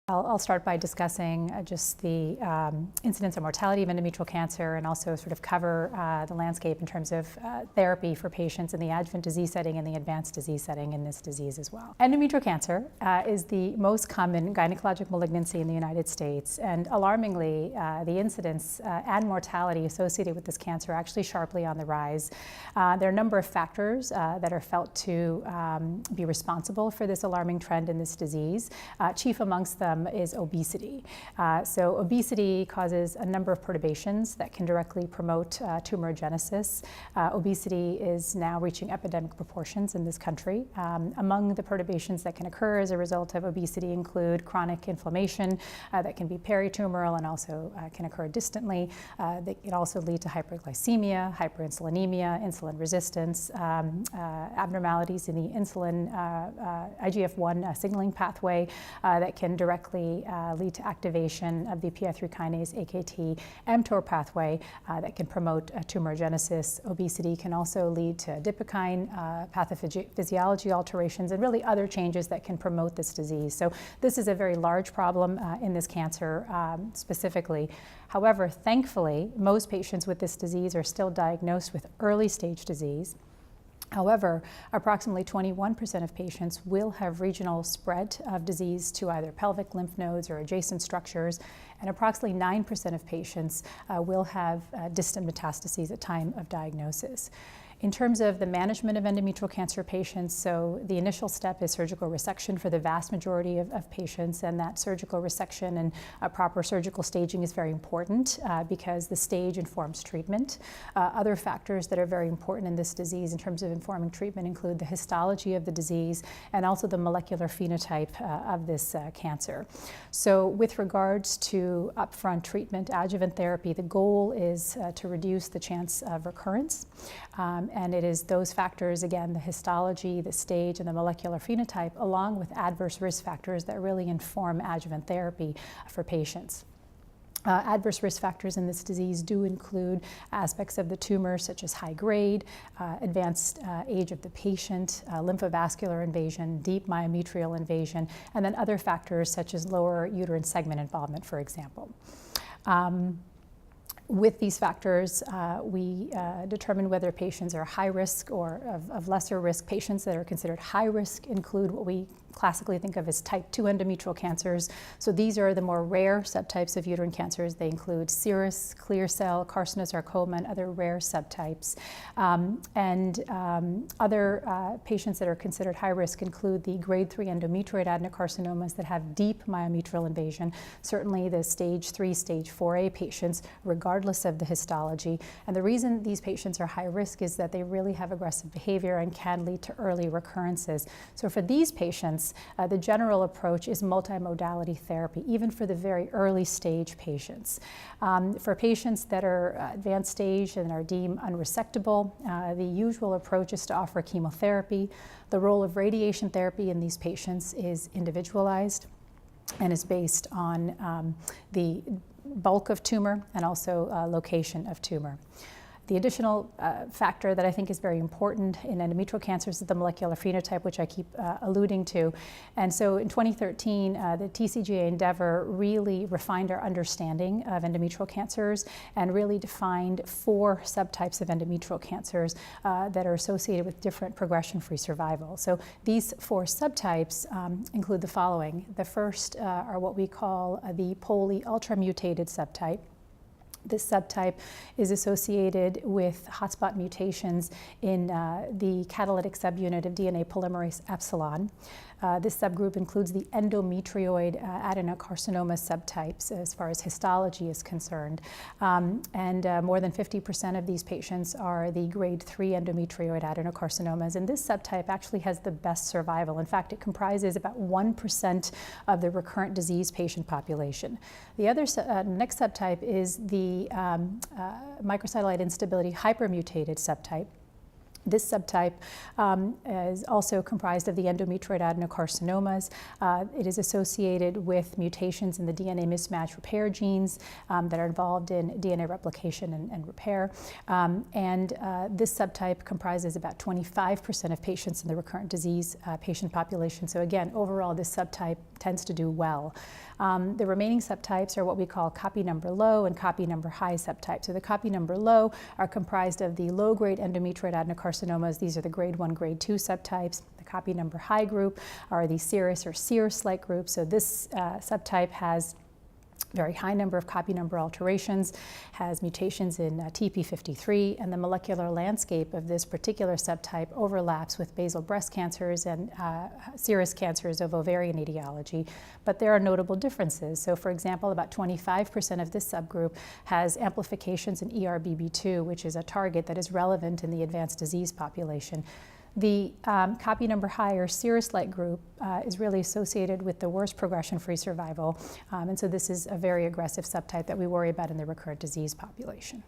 I'll start by discussing just the incidence and mortality of endometrial cancer and also sort of cover the landscape in terms of therapy for patients in the adjuvant disease setting and the advanced disease setting in this disease as well. Endometrial cancer is the most common gynecologic malignancy in the United States, and alarmingly, the incidence and mortality associated with this cancer are actually sharply on the rise. There are a number of factors that are felt to be responsible for this alarming trend in this disease. Chief amongst them is obesity. So obesity causes a number of perturbations that can directly promote tumorigenesis. Obesity is now reaching epidemic proportions in this country. Among the perturbations that can occur as a result of obesity include chronic inflammation that can be peritumoral and also can occur distantly. That can also lead to hyperglycemia, hyperinsulinemia, insulin resistance, abnormalities in the insulin IGF-1 signaling pathway that can directly lead to activation of the PI3 kinase AKT mTOR pathway that can promote tumorigenesis. Obesity can also lead to adipokine pathophysiology alterations and really other changes that can promote this disease. So this is a very large problem in this cancer specifically. However, thankfully, most patients with this disease are still diagnosed with early stage disease. However, approximately 21% of patients will have regional spread of disease to either pelvic lymph nodes or adjacent structures, and approximately 9% of patients will have distant metastases at time of diagnosis. In terms of the management of endometrial cancer patients, so the initial step is surgical resection for the vast majority of patients, and that surgical resection and proper surgical staging is very important because the stage informs treatment. Other factors that are very important in this disease in terms of informing treatment include the histology of the disease and also the molecular phenotype of this cancer. So with regards to upfront treatment, adjuvant therapy, the goal is to reduce the chance of recurrence. And it is those factors, again, the histology, the stage, and the molecular phenotype, along with adverse risk factors that really inform adjuvant therapy for patients. Adverse risk factors in this disease do include aspects of the tumor such as high grade, advanced age of the patient, lymphovascular invasion, deep myometrial invasion, and then other factors such as lower uterine segment involvement, for example. With these factors, we determine whether patients are high risk or of lesser risk. Patients that are considered high risk include what we classically think of as type 2 endometrial cancers. So these are the more rare subtypes of uterine cancers. They include serous, clear cell, carcinosarcoma, and other rare subtypes. Other patients that are considered high risk include the grade 3 endometrioid adenocarcinomas that have deep myometrial invasion, certainly the stage 3, stage 4A patients, regardless of the histology. And the reason these patients are high risk is that they really have aggressive behavior and can lead to early recurrences. So for these patients, the general approach is multimodality therapy, even for the very early stage patients. For patients that are advanced stage and are deemed unresectable, the usual approach is to offer chemotherapy. The role of radiation therapy in these patients is individualized and is based on the bulk of tumor and also location of tumor. The additional factor that I think is very important in endometrial cancers is the molecular phenotype, which I keep alluding to. And so in 2013, the TCGA Endeavor really refined our understanding of endometrial cancers and really defined 4 subtypes of endometrial cancers that are associated with different progression-free survival. So these 4 subtypes include the following. The first are what we call the poly-ultramutated subtype. This subtype is associated with hotspot mutations in the catalytic subunit of DNA polymerase epsilon. This subgroup includes the endometrioid adenocarcinoma subtypes as far as histology is concerned. More than 50% of these patients are the grade 3 endometrioid adenocarcinomas, and this subtype actually has the best survival. In fact, it comprises about 1% of the recurrent disease patient population. The other next subtype is the microsatellite instability hypermutated subtype. This subtype is also comprised of the endometrioid adenocarcinomas. It is associated with mutations in the DNA mismatch repair genes that are involved in DNA replication and repair. This subtype comprises about 25% of patients in the recurrent disease patient population. So again, overall, this subtype tends to do well. The remaining subtypes are what we call copy number low and copy number high subtypes. So the copy number low are comprised of the low-grade endometrioid adenocarcinomas. These are the grade 1, grade 2 subtypes. The copy number high group are the serous or serous-like groups. So this subtype has very high number of copy number alterations, has mutations in TP53, and the molecular landscape of this particular subtype overlaps with basal breast cancers and serous cancers of ovarian etiology. But there are notable differences. So for example, about 25% of this subgroup has amplifications in ERBB2, which is a target that is relevant in the advanced disease population. The copy number high or serous-like group is really associated with the worst progression-free survival, and so this is a very aggressive subtype that we worry about in the recurrent disease population.